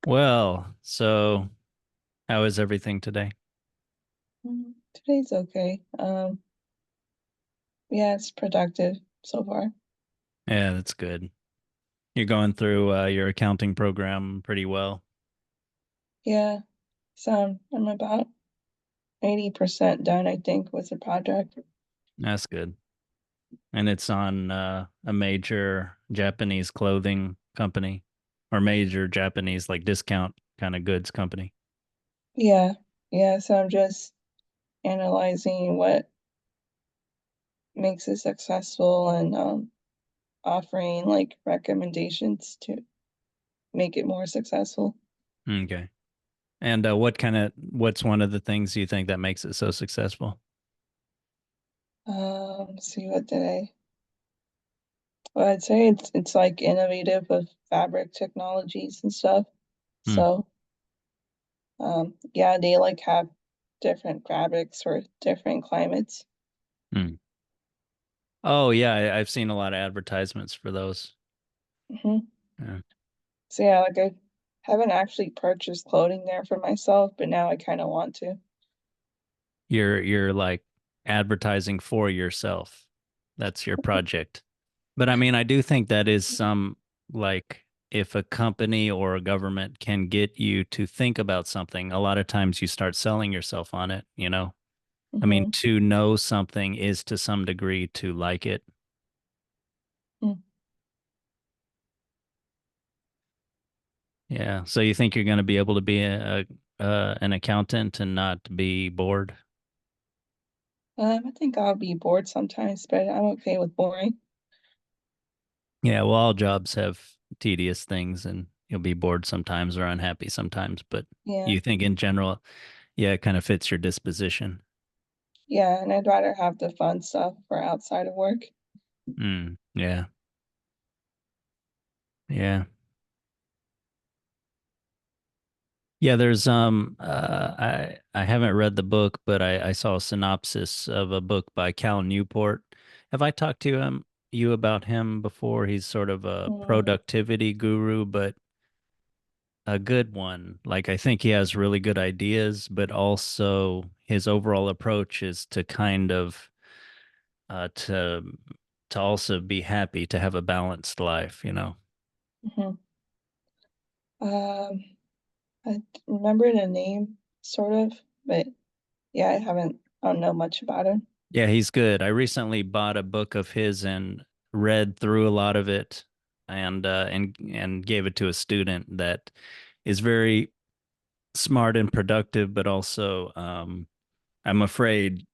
Well, so how is everything today? Today's okay. Yeah, it's productive so far. Yeah, that's good. You're going through your accounting program pretty well. Yeah, so I'm about 80% done, I think, with the project. That's good. And it's on a major Japanese clothing company or major Japanese like discount kind of goods company. Yeah, yeah, so I'm just analyzing what makes it successful and offering like recommendations to make it more successful. Okay. And what's one of the things you think that makes it so successful? See what did I well, I'd say it's like innovative with fabric technologies and stuff. Hmm. So yeah, they like have different fabrics for different climates. Hmm. Oh yeah, I've seen a lot of advertisements for those. hmm Yeah. So yeah, like I haven't actually purchased clothing there for myself, but now I kind of want to. You're like advertising for yourself. That's your project. But I mean, I do think that is some like if a company or a government can get you to think about something, a lot of times you start selling yourself on it, you know? I mean, hmm to know something is to some degree to like it. Yeah. So you think you're going to be able to be an accountant and not be bored? I think I'll be bored sometimes, but I'm okay with boring. Yeah, well, all jobs have tedious things and you'll be bored sometimes or unhappy sometimes, but Yeah, you think in general, yeah, it kind of fits your disposition. yeah, and I'd rather have the fun stuff for outside of work. Yeah. Yeah. Yeah, there's I haven't read the book, but I saw a synopsis of a book by Cal Newport. Have I talked to you about him before? He's sort of a Mm, productivity guru, but a good one. Like I think he has really good ideas, but also his overall approach is to kind of uh to to also be happy, to have a balanced life, you know. hmm Um, I remember the name sort of, but yeah, I don't know much about him. Yeah, he's good. I recently bought a book of his and read through a lot of it and gave it to a student that is very smart and productive, but also I'm afraid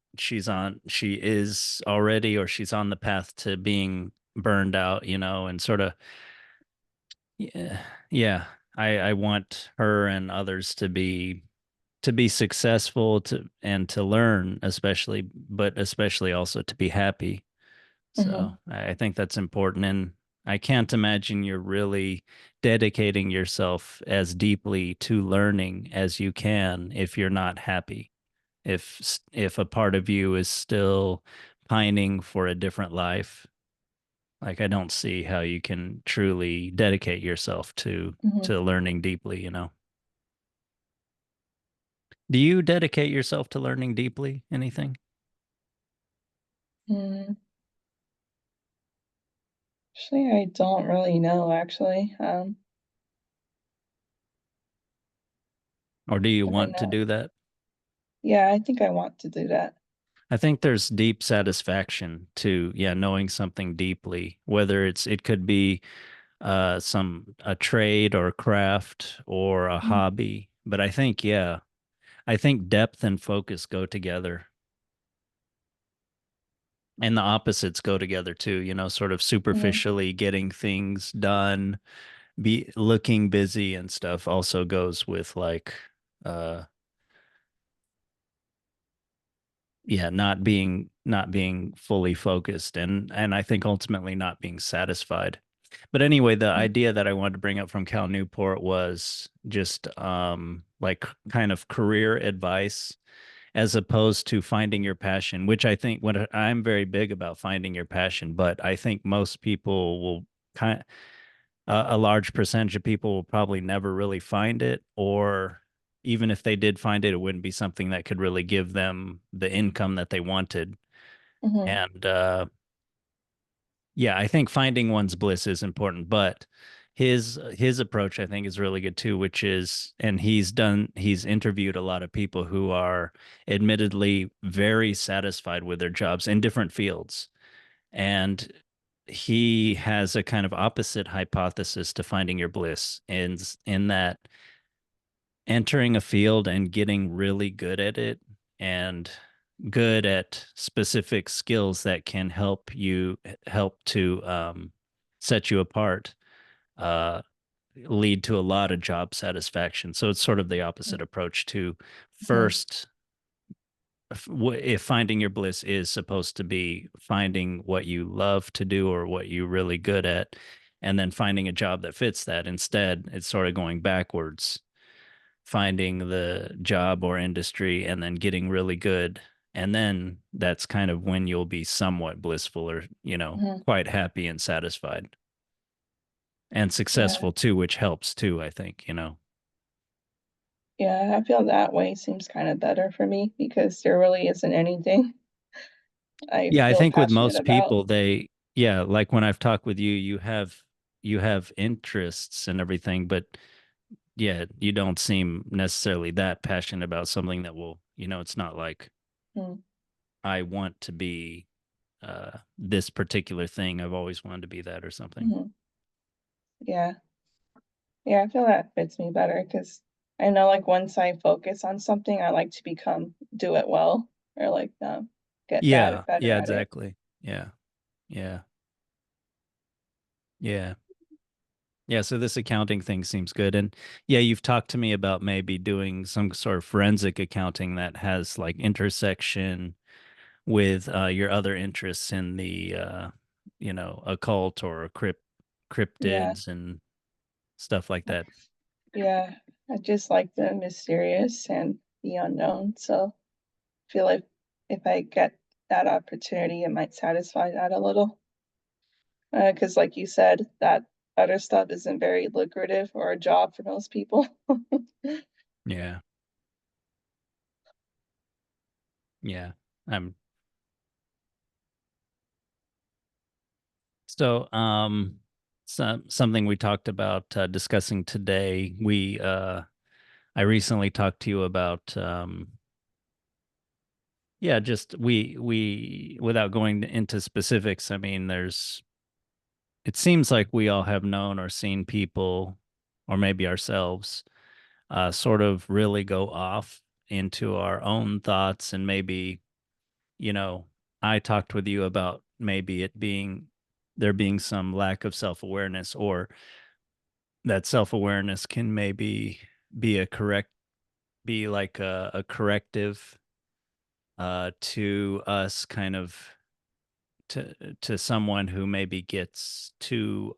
she is already or she's on the path to being burned out, you know, and sort of yeah, yeah. I want her and others to be successful to and to learn especially, but especially also to be happy. So hmm I think that's important. And I can't imagine you're really dedicating yourself as deeply to learning as you can if you're not happy. If a part of you is still pining for a different life, like I don't see how you can truly dedicate yourself hmm to learning deeply, you know. Do you dedicate yourself to learning deeply? Anything? Mm, actually, I don't really know, actually. Or do you I don't want to know. do that? Yeah, I think I want to do that. I think there's deep satisfaction to, yeah, knowing something deeply, whether it could be a trade or craft or a Mm, hobby. But I think, yeah, I think depth and focus go together. And the opposites go together too, you know, sort of mhm, superficially getting things done, be looking busy and stuff also goes with like uh yeah, not being fully focused and I think ultimately not being satisfied. But anyway, the mm, idea that I wanted to bring up from Cal Newport was just like kind of career advice as opposed to finding your passion, which I think what I'm very big about finding your passion, but I think most people will kind a large percentage of people will probably never really find it, or even if they did find it, it wouldn't be something that could really give them the income that they wanted. Hmm. And yeah, I think finding one's bliss is important, but his approach I think is really good too, which is, and he's interviewed a lot of people who are admittedly very satisfied with their jobs in different fields. And he has a kind of opposite hypothesis to finding your bliss in that entering a field and getting really good at it and good at specific skills that can help to set you apart, uh, lead to a lot of job satisfaction. So it's sort of the opposite approach to Hmm. first, if finding your bliss is supposed to be finding what you love to do or what you're really good at, and then finding a job that fits that. Instead, it's sort of going backwards, finding the job or industry and then getting really good. And then that's kind of when you'll be somewhat blissful or, Hmm. quite happy and satisfied and Yeah. successful too, which helps too, I think. Yeah, I feel that way seems kind of better for me because there really isn't anything I Yeah, I feel think with passionate most about. people, yeah, like when I've talked with you, you have interests and everything, but yeah, you don't seem necessarily that passionate about something that it's not like Mm. I want to be this particular thing. I've always wanted to be that or something. Hmm. Yeah. Yeah, I feel that fits me better because I know like once I focus on something, I like to do it well or like get Yeah, better yeah, at it. exactly. Yeah, yeah, yeah. Yeah, so this accounting thing seems good. And yeah, you've talked to me about maybe doing some sort of forensic accounting that has like intersection with your other interests in the occult or Yeah. cryptids and stuff like that. Yeah. I just like the mysterious and the unknown. So I feel like if I get that opportunity, it might satisfy that a little. Because like you said, that other stuff isn't very lucrative or a job for most people. Yeah, yeah. I'm so something we talked about discussing today. I recently talked to you about yeah, just we without going into specifics, I mean, it seems like we all have known or seen people or maybe ourselves sort of really go off into our own thoughts and maybe, you know, I talked with you about maybe there being some lack of self-awareness, or that self-awareness can maybe be be like a corrective to us kind of to someone who maybe gets too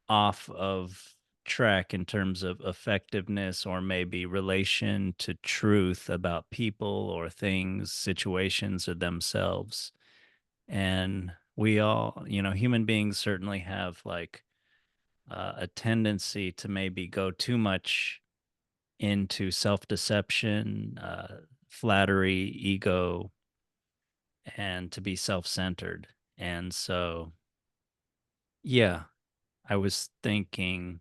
off of track in terms of effectiveness or maybe relation to truth about people or things, situations, or themselves. And we all, human beings certainly have like a tendency to maybe go too much into self deception, flattery, ego, and to be self centered. And so, yeah, I was thinking,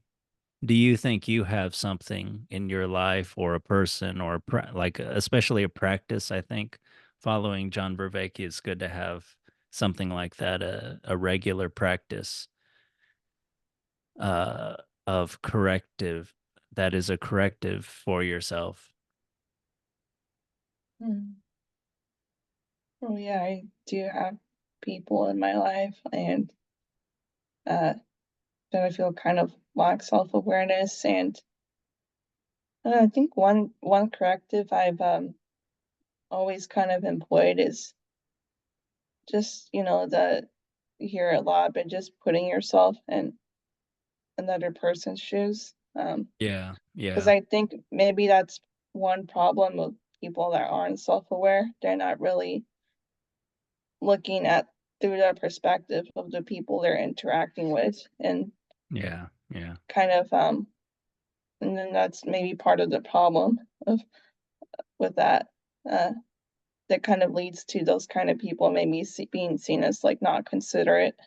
do you think you have something in your life or a person or like especially a practice? I think following John Vervaeke is good to have something like that, a regular practice uh, of corrective that is a corrective for yourself. Hmm. Oh yeah, I do have people in my life and uh that I feel kind of lack self-awareness and I think one corrective I've always kind of employed is just, the you hear it a lot, but just putting yourself in another person's shoes. Yeah, Because yeah, I think maybe that's one problem with people that aren't self-aware. They're not really looking at through the perspective of the people they're interacting with. And Yeah. Yeah. kind of and then that's maybe part of the problem of with that. Uh, that kind of leads to those kind of people maybe being seen as like not considerate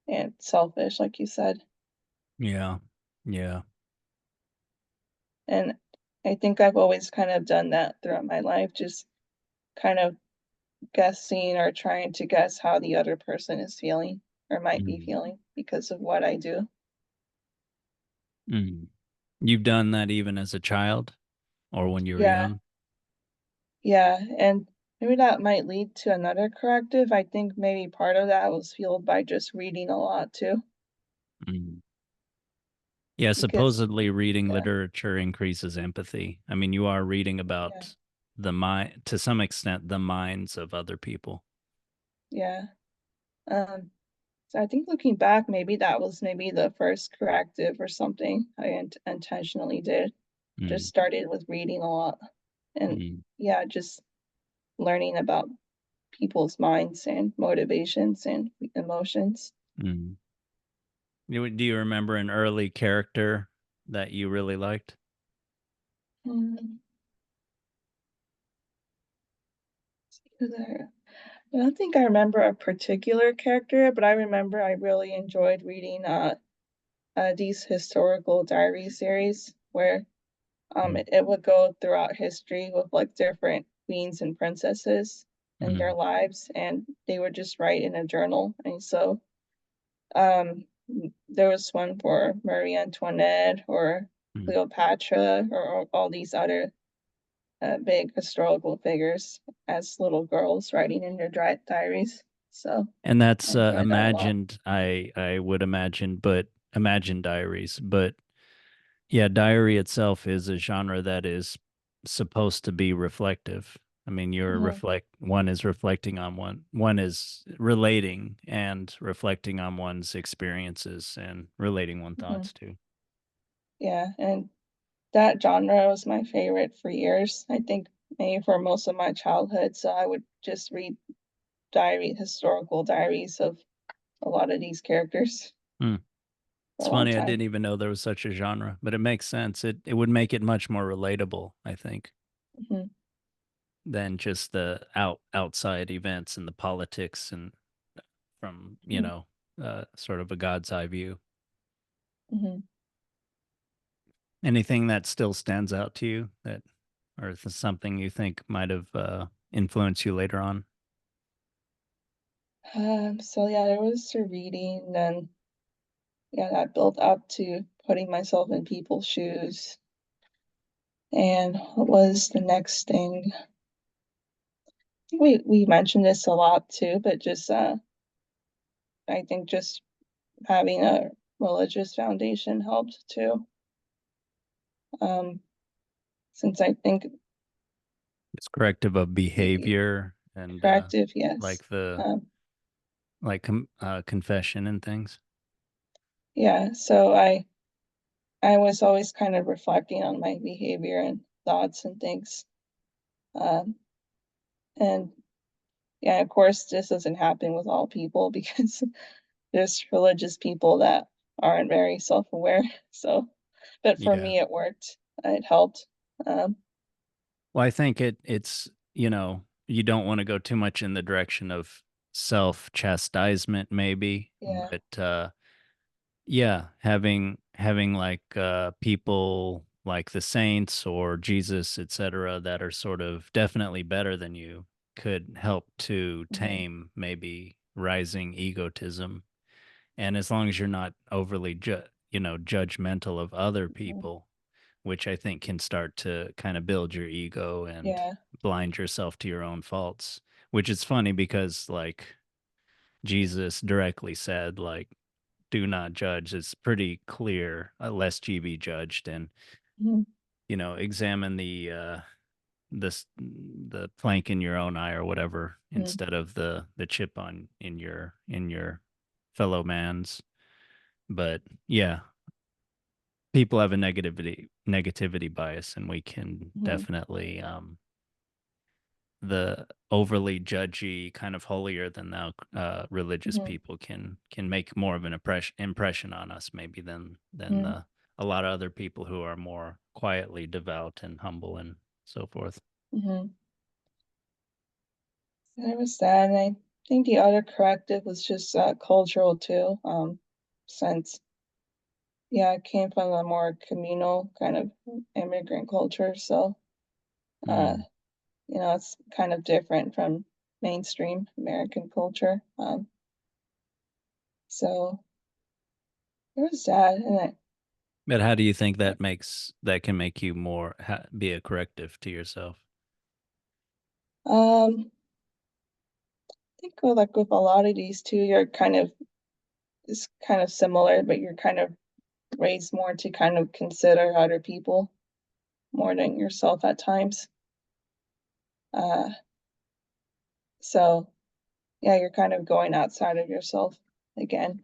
and selfish, like you said. Yeah. Yeah. And I think I've always kind of done that throughout my life, just kind of guessing or trying to guess how the other person is feeling or might be Mm. feeling because of what I do. Mm. You've done that even as a child or when you were Yeah, young? yeah. And maybe that might lead to another corrective. I think maybe part of that was fueled by just reading a lot too. Mm. Yeah, Because, supposedly reading yeah, literature increases empathy. I mean, you are reading yeah, about the mind, to some extent, the minds of other people. yeah. Um, so I think looking back, maybe that was maybe the first corrective or something I intentionally did. Just Mm. started with reading a lot. And Mm. yeah, just learning about people's minds and motivations and emotions. Mm. Do you remember an early character that you really liked? Mm, I don't think I remember a particular character, but I remember I really enjoyed reading these historical diary series where Mm. it would go throughout history with like different queens and princesses and their Mm. lives, and they would just write in a journal. And so there was one for Marie Antoinette or Mm. Cleopatra or all these other big historical figures as little girls writing in their diaries. So And I that's enjoy that a lot. imagined, I would imagine, but imagined diaries. But yeah, diary itself is a genre that is supposed to be reflective. I mean, Mhm, one is reflecting on one is relating and reflecting on one's experiences and relating one mhm. thoughts to. Yeah, and that genre was my favorite for years. I think maybe for most of my childhood. So I would just read historical diaries of a lot of these characters Hmm. for It's a long funny, I time. didn't even know there was such a genre, but it makes sense. It would make it much more relatable, I think, Mhm, than just the outside events and the politics and from, mhm, sort of a God's eye view. mhm. Anything that still stands out to you that, or something you think might have influenced you later on? So yeah, there was the reading, then yeah, that built up to putting myself in people's shoes. And what was the next thing? We mentioned this a lot too, but just I think just having a religious foundation helped too. Um, since I think It's corrective of the behavior and corrective, yes. like the Um, confession and things. yeah, so I was always kind of reflecting on my behavior and thoughts and things. Um, and yeah, of course, this doesn't happen with all people because there's religious people that aren't very self-aware. So, but for Yeah. me, it worked. It helped. Um, Well, I think it's, you don't want to go too much in the direction of self-chastisement maybe, yeah. but yeah, having like people like the saints or Jesus, etc., that are sort of definitely better than you could help to Hmm. tame maybe rising egotism. And as long as you're not overly judgmental of other Hmm. people, which I think can start to kind of build your ego and Yeah. blind yourself to your own faults, which is funny because like Jesus directly said like do not judge. It's pretty clear, lest ye be judged, and Hmm. examine the plank in your own eye or whatever Hmm. instead of the chip on in your fellow man's. But yeah, people have a negativity bias, and we can Hmm. definitely the overly judgy, kind of holier than thou religious Hmm. people can make more of an impression on us maybe than Hmm. the a lot of other people who are more quietly devout and humble and so forth. Hmm. It was that, and I think the other corrective was just cultural too. Since yeah, I came from a more communal kind of immigrant culture, so uh, Mm. it's kind of different from mainstream American culture. So it was that, and But how do you think that can make you more be a corrective to yourself? I think like with a lot of these too, you're kind of it's kind of similar, but you're kind of raised more to kind of consider other people more than yourself at times. Uh, so yeah, you're kind of going outside of yourself again,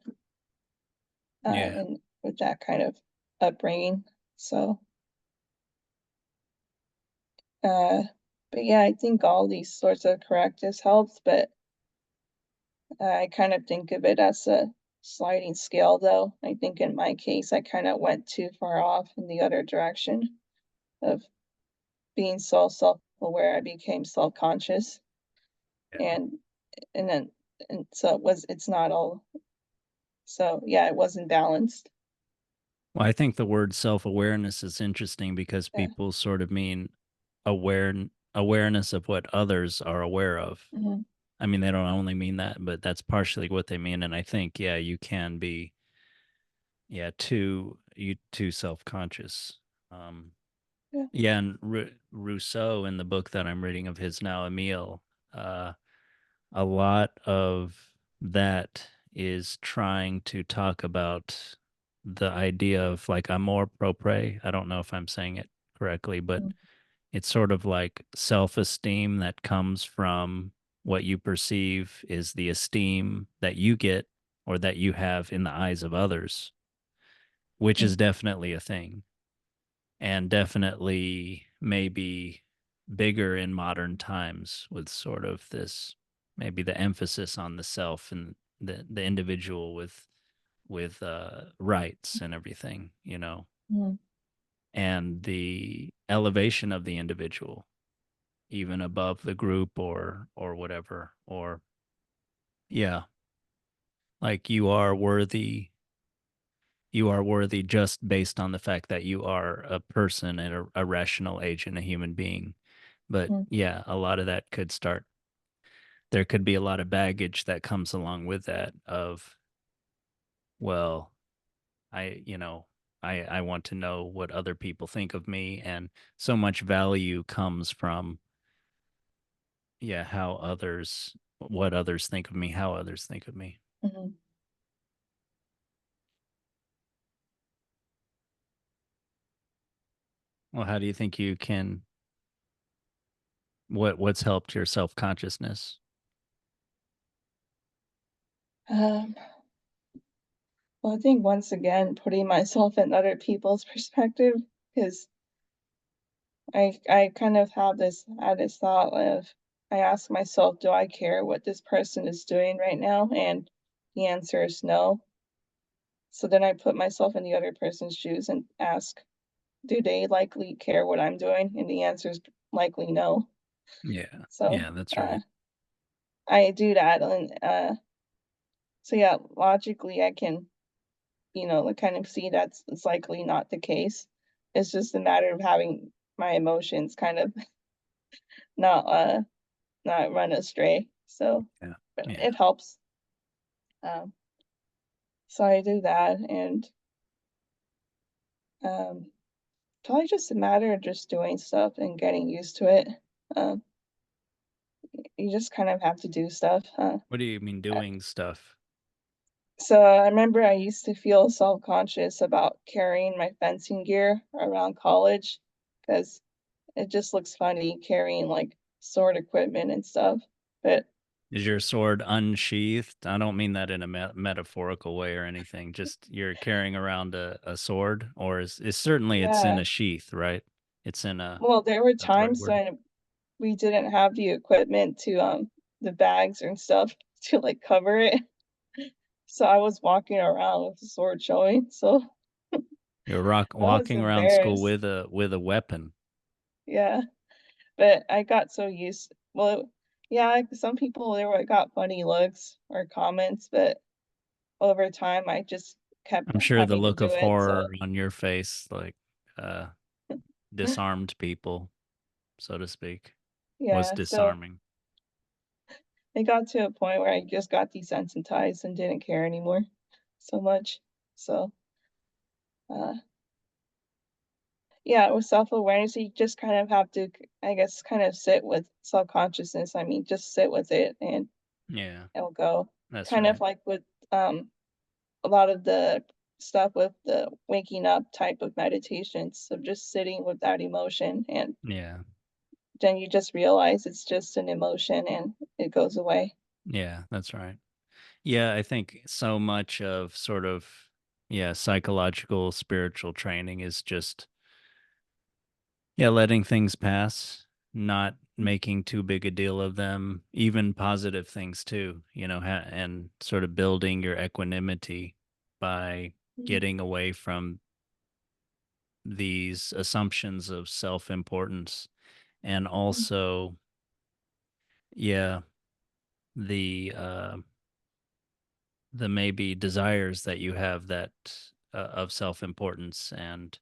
Yeah. and with that kind of upbringing. So, uh, but yeah, I think all these sorts of correctives helps, but I kind of think of it as a sliding scale, though. I think in my case, I kind of went too far off in the other direction of being so self-aware. I became self-conscious, Yeah. and and then and so it's not all. So yeah, it wasn't balanced. Well, I think the word self-awareness is interesting because Yeah. people sort of mean aware awareness of what others are aware of. Hmm. I mean, they don't only mean that, but that's partially what they mean. And I think, yeah, you can be, yeah, too self-conscious. Um, Yeah. yeah, and Rousseau in the book that I'm reading of his now, Emile, uh, a lot of that is trying to talk about the idea of like amour propre. I don't know if I'm saying it correctly, but Mm-hmm. it's sort of like self-esteem that comes from what you perceive is the esteem that you get or that you have in the eyes of others, which is definitely a thing and definitely maybe bigger in modern times with sort of this maybe the emphasis on the self and the individual with rights and everything, you know, Mm-hmm. and the elevation of the individual even above the group or whatever, or yeah, like you are worthy just based on the fact that you are a person and a rational agent, a human being. But Mm-hmm. yeah, a lot of that could start, there could be a lot of baggage that comes along with that of, well, you know, I want to know what other people think of me. And so much value comes from, yeah, what others think of me, how others think of me. Mm-hmm. Well, how do you think you can, what's helped your self-consciousness? Um, well, I think once again, putting myself in other people's perspective, because I kind of have this thought of I ask myself, do I care what this person is doing right now? And the answer is no. So then I put myself in the other person's shoes and ask, do they likely care what I'm doing? And the answer is likely no. Yeah. So Yeah, that's right. I do that, and so yeah, logically I can, like, kind of see that's it's likely not the case. It's just a matter of having my emotions kind of not not run astray. So, Yeah. but Yeah. it helps. Um, so I do that, and um, probably just a matter of just doing stuff and getting used to it. Um, you just kind of have to do stuff. What do you mean Uh, doing stuff? So I remember I used to feel self-conscious about carrying my fencing gear around college because it just looks funny carrying like sword equipment and stuff. But Is your sword unsheathed? I don't mean that in a metaphorical way or anything. Just you're carrying around a sword, or is certainly it's in yeah, a sheath, right? It's in a, well, there were that's the right times word. when we didn't have the equipment to, the bags and stuff to, like, cover it. So I was walking around with the sword showing, so You're I was walking around school embarrassed. with a weapon. Yeah, but I got so used well, yeah, some people, they were got funny looks or comments, but over time, I just kept I'm sure the having to look do of it, so horror on your face, like, uh, disarmed people, so to speak, was yeah, so disarming. it got to a point where I just got desensitized and didn't care anymore so much. So, uh, yeah, with self-awareness, you just kind of have to, I guess, kind of sit with self-consciousness. I mean, just sit with it and Yeah, it'll go. that's Kind of right. like with a lot of the stuff with the waking up type of meditations. So just sitting with that emotion, and Yeah, then you just realize it's just an emotion and it goes away. yeah, that's right. Yeah, I think so much of sort of, yeah, psychological, spiritual training is just, yeah, letting things pass, not making too big a deal of them, even positive things too, and sort of building your equanimity by Mhm, getting away from these assumptions of self-importance, and mhm, also, yeah, the maybe desires that you have that of self-importance and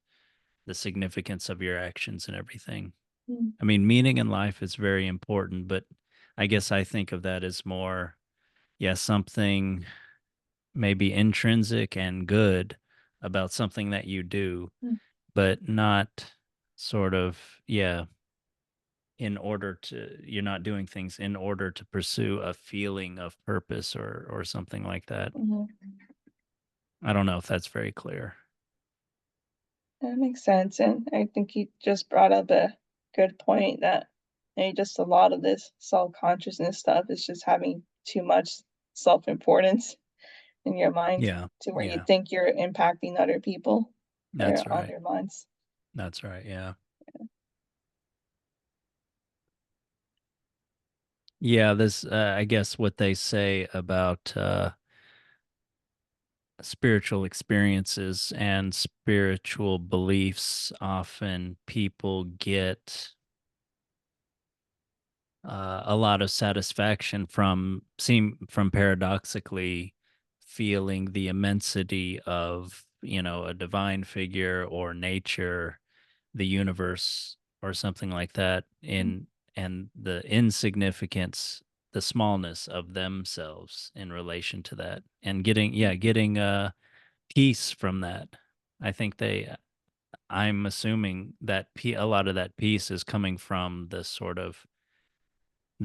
the significance of your actions and everything. mhm, I mean, meaning in life is very important, but I guess I think of that as more, yeah, something maybe intrinsic and good about something that you do, mhm, but not sort of, yeah, you're not doing things in order to pursue a feeling of purpose or something like that. mhm. I don't know if that's very clear. That makes sense, and I think you just brought up a good point that maybe just a lot of this self-consciousness stuff is just having too much self-importance in your mind Yeah. to where you Yeah. think you're impacting other people That's or on right. their minds. That's right. Yeah. Yeah, this I guess what they say about spiritual experiences and spiritual beliefs, often people get a lot of satisfaction from paradoxically feeling the immensity of, a divine figure or nature, the universe or something like that, Mm, in and the insignificance, the smallness of themselves in relation to that, and getting peace from that. I think I'm assuming that a lot of that peace is coming from the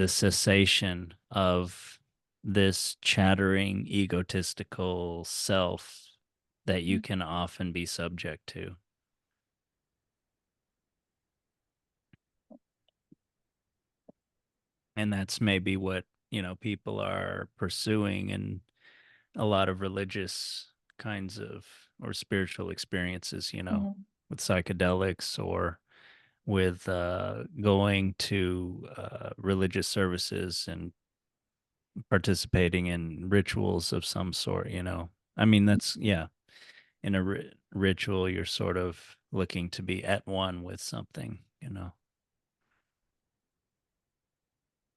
cessation of this chattering, egotistical self that you mm, can often be subject to. And that's maybe what, people are pursuing in a lot of religious kinds of or spiritual experiences, mhm, with psychedelics or with going to religious services and participating in rituals of some sort. I mean, that's, yeah, in a ritual, you're sort of looking to be at one with something,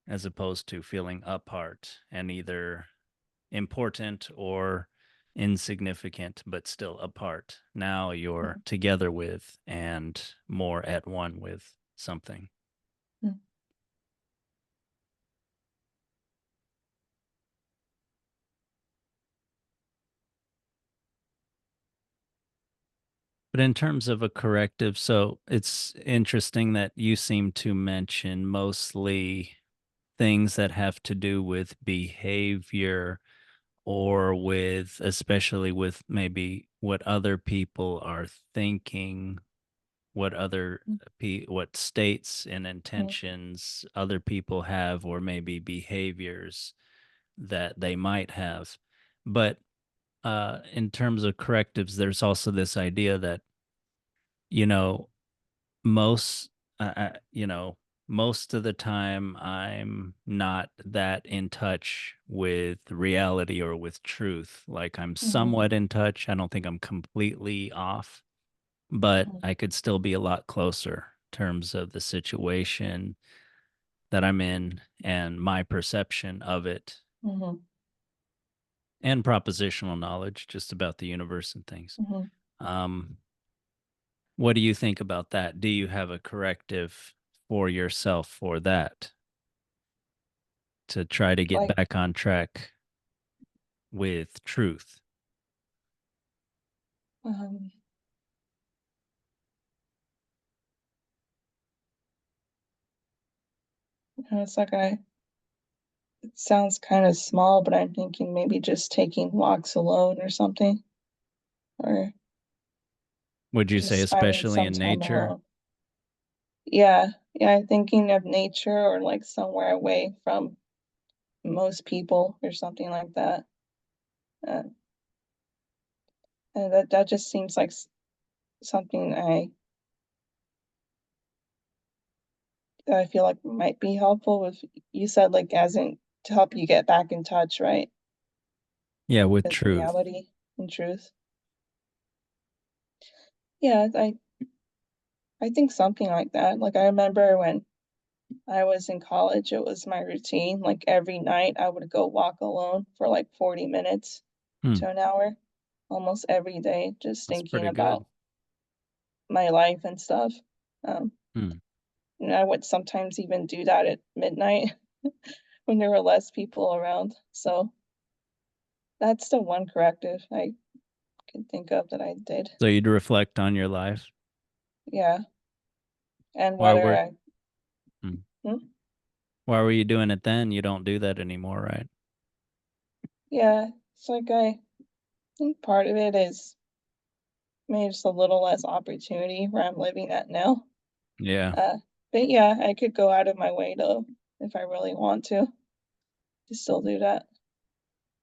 as opposed to feeling apart and either important or insignificant, but still apart. Now you're mm, together with and more at one with something. mm, But in terms of a corrective, so it's interesting that you seem to mention mostly things that have to do with behavior or with, especially with maybe what other people are thinking, mm, what states and mm, intentions other people have, or maybe behaviors that they might have. But in terms of correctives, there's also this idea that, you know, most, you know, most of the time I'm not that in touch with reality or with truth. Like I'm Mm-hmm. somewhat in touch. I don't think I'm completely off, but Mm-hmm. I could still be a lot closer in terms of the situation that I'm in and my perception of it Mm-hmm. and propositional knowledge just about the universe and things. Mm-hmm. Um, what do you think about that? Do you have a corrective for yourself for that to try to get Like, back on track with truth? um, it's like it sounds kind of small, but I'm thinking maybe just taking walks alone or something, or Would you say, just finding especially some in time nature? alone. Yeah, yeah, thinking of nature or like somewhere away from most people or something like that. Uh, and that just seems like something that I feel like might be helpful. If you said like as in to help you get back in touch, right, Yeah, with with truth. reality and truth. Yeah, I think something like that. Like I remember when I was in college, it was my routine. Like every night, I would go walk alone for like 40 minutes Hmm, to an hour, almost every day, just that's thinking pretty good. about my life and stuff. Um, Hmm. and I would sometimes even do that at midnight when there were less people around. So that's the one corrective I can think of that I did. So you'd reflect on your life. Yeah, and Why whether were I, hmm. hmm? Why were you doing it then? You don't do that anymore, right? Yeah, it's like I think part of it is maybe just a little less opportunity where I'm living at now. Yeah. Uh, but yeah, I could go out of my way to, if I really want to still do that.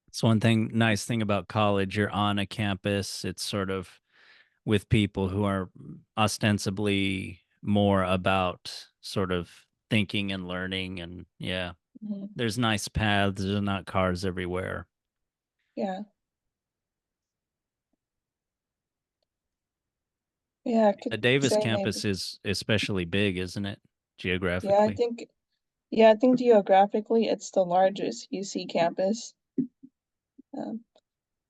It's one thing, nice thing about college. You're on a campus. It's sort of with people who are ostensibly more about sort of thinking and learning. And yeah, Mhm. there's nice paths. There's not cars everywhere. Yeah, yeah, I The could Davis say campus maybe. is especially big, isn't it? Yeah, Geographically. I think geographically it's the largest UC campus, um,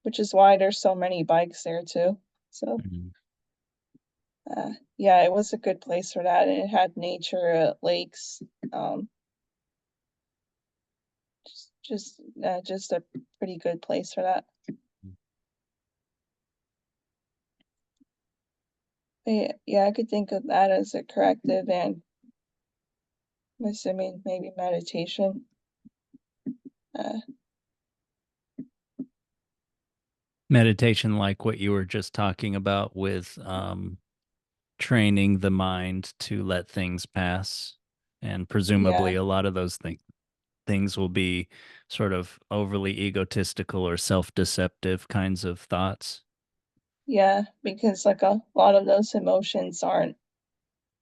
which is why there's so many bikes there too. So, Mhm. yeah, it was a good place for that, and it had nature, lakes, um, just a pretty good place for that. But yeah, yeah, I could think of that as a corrective, and I'm assuming maybe meditation. Uh, Meditation, like what you were just talking about with training the mind to let things pass. And presumably yeah, a lot of those things will be sort of overly egotistical or self-deceptive kinds of thoughts. yeah, because like a lot of those emotions aren't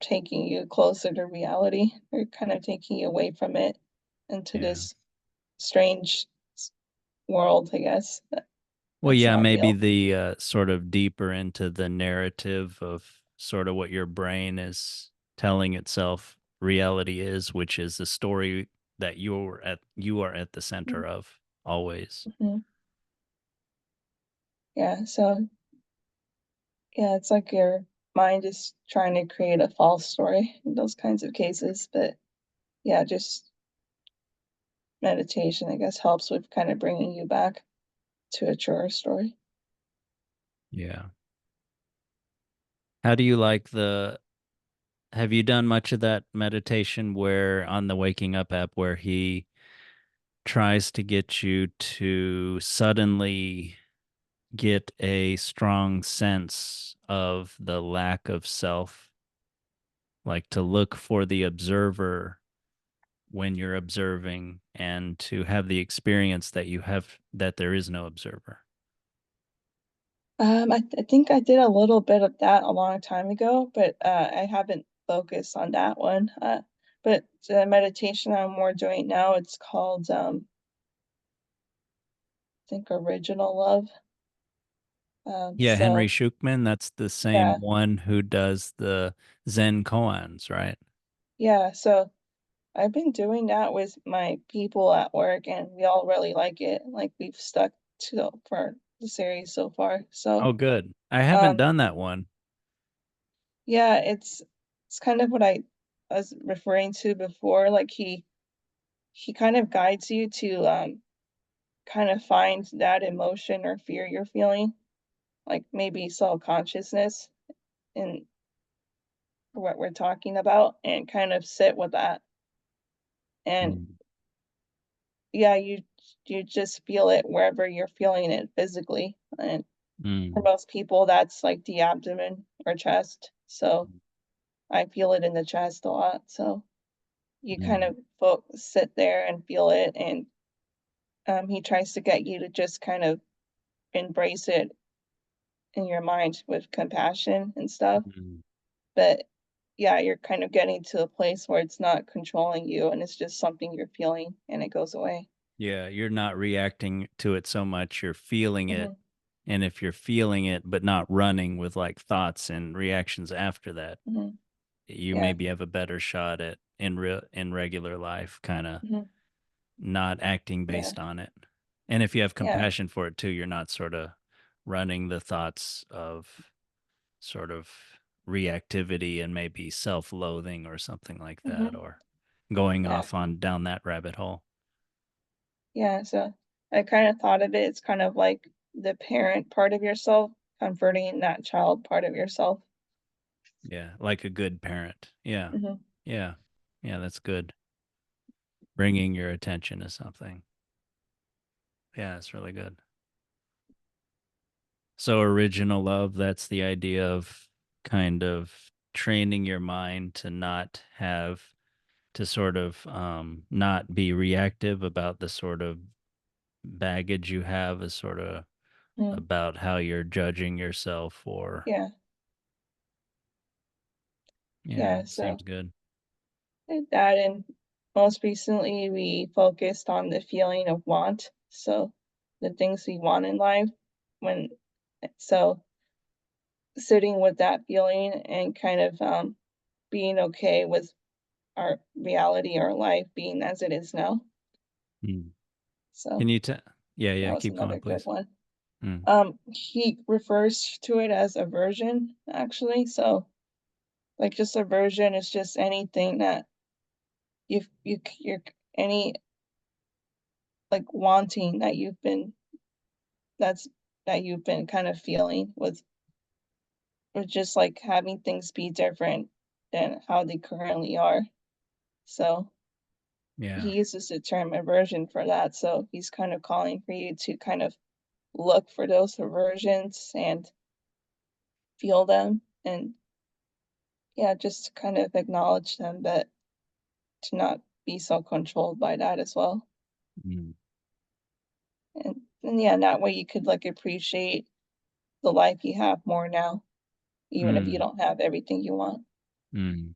taking you closer to reality. They're kind of taking you away from it into Yeah. this strange world, I guess. Well, That's yeah, not maybe real. the sort of deeper into the narrative of sort of what your brain is telling itself reality is, which is the story that you are at the center of always. Mm-hmm. Yeah, so yeah, it's like your mind is trying to create a false story in those kinds of cases. But yeah, just meditation, I guess, helps with kind of bringing you back to a truer story. Yeah. How do you like the have you done much of that meditation where on the waking up app where he tries to get you to suddenly get a strong sense of the lack of self, like to look for the observer when you're observing and to have the experience that you have that there is no observer. I think I did a little bit of that a long time ago, but I haven't focused on that one. but the meditation I'm more doing now, it's called, I think Original Love. Yeah, Henry So Shukman, that's the yeah, same one who does the Zen koans, right? yeah, so I've been doing that with my people at work, and we all really like it. Like we've stuck to for the series so far. So, Oh, good. I haven't um, done that one. yeah, it's kind of what I was referring to before. Like he kind of guides you to kind of find that emotion or fear you're feeling, like maybe self-consciousness in what we're talking about, and kind of sit with that. And Mm, yeah, you just feel it wherever you're feeling it physically. And for mm, most people, that's like the abdomen or chest. So I feel it in the chest a lot. So you kind mm, of sit there and feel it, and he tries to get you to just kind of embrace it in your mind with compassion and stuff. mm. But yeah, you're kind of getting to a place where it's not controlling you and it's just something you're feeling and it goes away. Yeah, you're not reacting to it so much, you're feeling it. Hmm. And if you're feeling it but not running with like thoughts and reactions after that, Hmm. you Yeah. maybe have a better shot at in regular life kind of Hmm. not acting Yeah. based on it. And if you have Yeah. compassion for it too, you're not sort of running the thoughts of sort of reactivity and maybe self-loathing or something like that, Hmm. or going Yeah. off on down that rabbit hole. Yeah. So I kind of thought of it, it's kind of like the parent part of yourself comforting that child part of yourself. Yeah, like a good parent. Yeah. Hmm. Yeah. Yeah, that's good. Bringing your attention to something. Yeah, it's really good. So original love, that's the idea of kind of training your mind to not have to sort of not be reactive about the sort of baggage you have, is sort of Hmm. about how you're judging yourself, or Yeah. yeah, Yeah. So seems good. did that, and most recently we focused on the feeling of want. So the things we want in life when so sitting with that feeling and kind of being okay with our reality, our life being as it is now. Mm. So Can you tell? Yeah, that yeah, was keep another going, good please. one. Mm. He refers to it as aversion, actually. So like just aversion is just anything that you're any like wanting that that's you've been kind of feeling with just like having things be different than how they currently are. So Yeah. he uses the term aversion for that. So he's kind of calling for you to kind of look for those aversions and feel them, and yeah, just kind of acknowledge them, but to not be so controlled by that as well. Mm. And yeah, that way you could like appreciate the life you have more now, even if you Mm. don't have everything you want. Mm.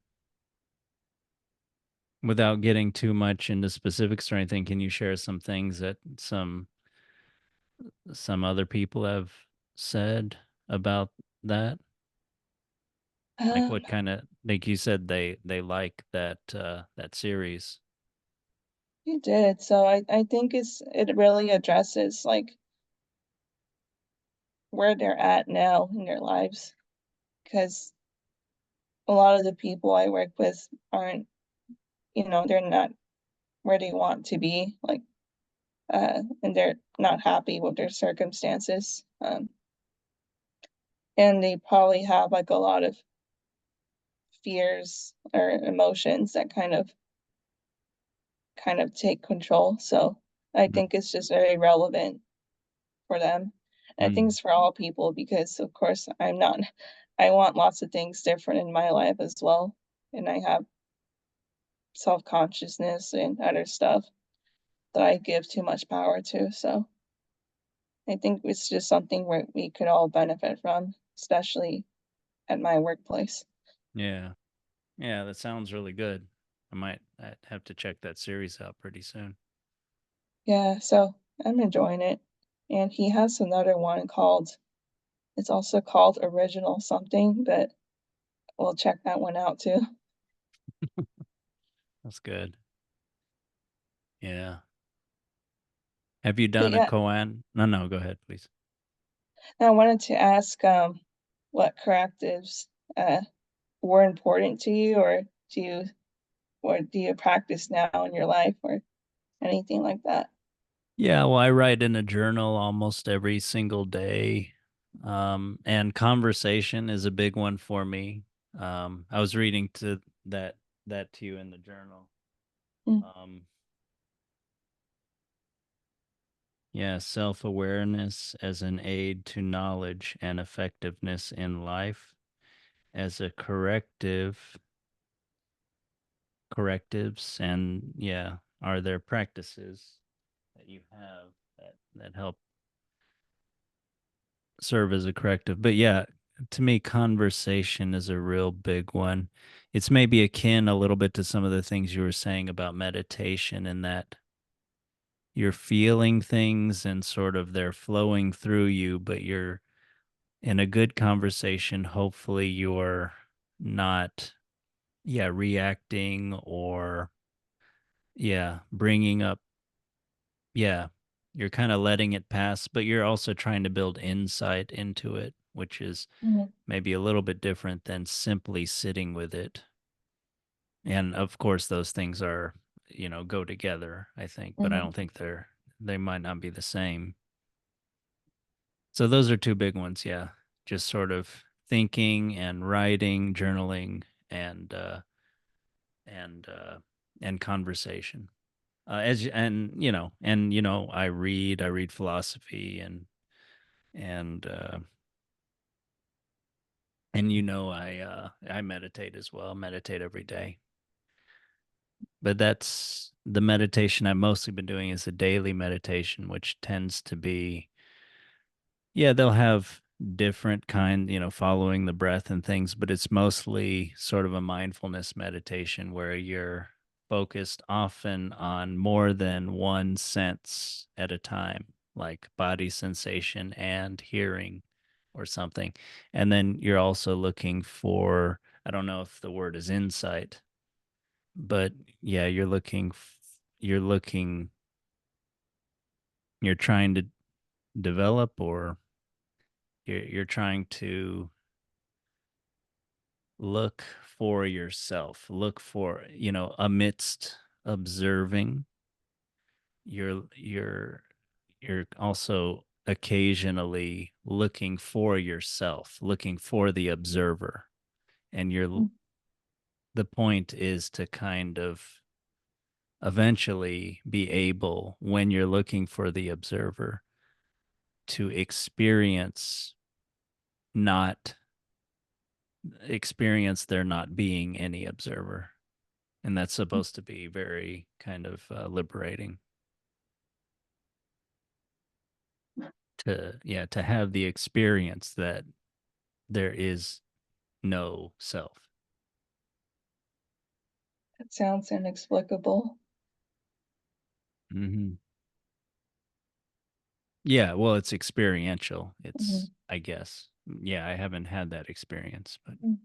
Without getting too much into specifics or anything, can you share some things that some other people have said about that? Like Um, what kind of, like you said, they like that that series. you did. So I think it really addresses like where they're at now in their lives, because a lot of the people I work with aren't, they're not where they want to be, like, and they're not happy with their circumstances. And they probably have like a lot of fears or emotions that kind of take control. So I Mm. think it's just very relevant for them. And I think Mm. it's for all people because of course I want lots of things different in my life as well. And I have self-consciousness and other stuff that I give too much power to. So I think it's just something where we could all benefit from, especially at my workplace. Yeah. Yeah, that sounds really good. I'd have to check that series out pretty soon. Yeah, so I'm enjoying it. And he has another one called it's also called Original Something, but we'll check that one out too. That's good. Yeah. Have you But done a yeah, koan? No, no, go ahead, please. I wanted to ask what correctives were important to you or do you practice now in your life or anything like that? Yeah, well, I write in a journal almost every single day. And conversation is a big one for me. I was reading to that that to you in the journal. Mm, Um, yeah, self-awareness as an aid to knowledge and effectiveness in life as a correctives, and yeah, are there practices that you have that help serve as a corrective? But yeah, to me, conversation is a real big one. It's maybe akin a little bit to some of the things you were saying about meditation, in that you're feeling things and sort of they're flowing through you, but you're in a good conversation. Hopefully, you're not, yeah, reacting or, yeah, bringing up, yeah, you're kind of letting it pass, but you're also trying to build insight into it, which is mhm, maybe a little bit different than simply sitting with it. And of course, those things are, go together, I think, but I mhm, don't think they might not be the same. So those are two big ones. Yeah. Just sort of thinking and writing, journaling, and, and, uh, and conversation. I read philosophy and, I meditate as well, meditate every day. But that's the meditation I've mostly been doing is a daily meditation, which tends to be, yeah, they'll have different kind, following the breath and things, but it's mostly sort of a mindfulness meditation where you're focused often on more than one sense at a time, like body sensation and hearing or something. And then you're also looking for, I don't know if the word is insight, but yeah, you're looking, you're trying to develop, or you're trying to look for yourself, look for, amidst observing, you're you're also occasionally looking for yourself, looking for the observer. And mm, the point is to kind of eventually be able, when you're looking for the observer, to not experience there not being any observer. And that's mm. supposed to be very kind of liberating, to have the experience that there is no self. That sounds inexplicable. Hmm. Yeah, well, it's experiential. It's, Mhm, I guess, yeah, I haven't had that experience, but mm,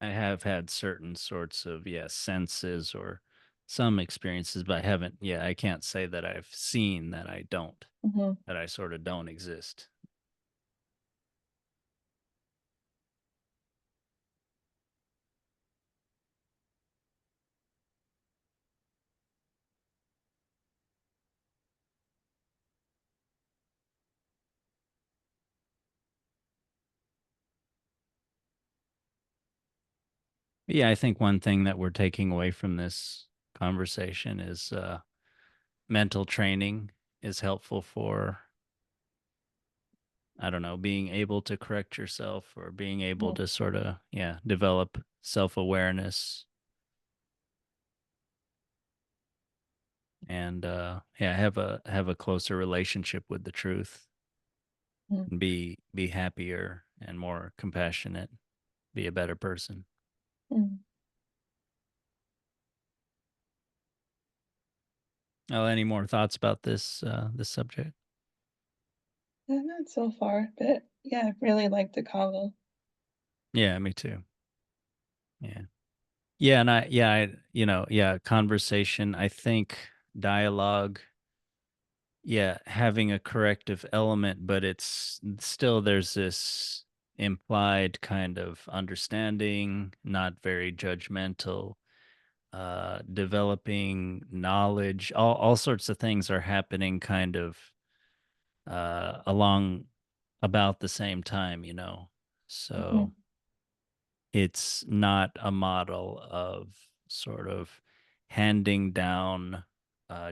I have had certain sorts of, yeah, senses or some experiences, but I haven't, yeah, I can't say that I've seen mhm. that I sort of don't exist. Yeah, I think one thing that we're taking away from this conversation is mental training is helpful for, I don't know, being able to correct yourself or being able Mhm. to sort of, yeah, develop self-awareness and yeah, have a closer relationship with the truth Mhm. and be happier and more compassionate, be a better person. Mm. Oh, any more thoughts about this subject? Not so far, but yeah, I really like the combo. Yeah, me too. Yeah. Yeah, and yeah, conversation, I think dialogue, yeah, having a corrective element, but it's still there's this implied kind of understanding, not very judgmental, developing knowledge, all sorts of things are happening kind of along about the same time, you know. Mhm, So it's not a model of sort of handing down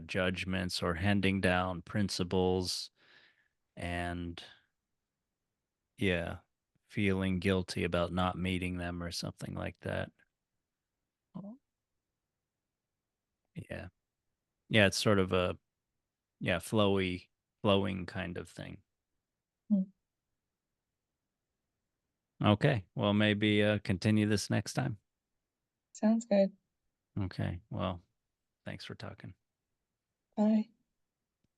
judgments or handing down principles and, yeah, feeling guilty about not meeting them or something like that. Oh, yeah. Yeah, it's sort of a, yeah, flowing kind of thing. mm. Okay. Well, maybe continue this next time. Sounds good. Okay. Well, thanks for talking. Bye.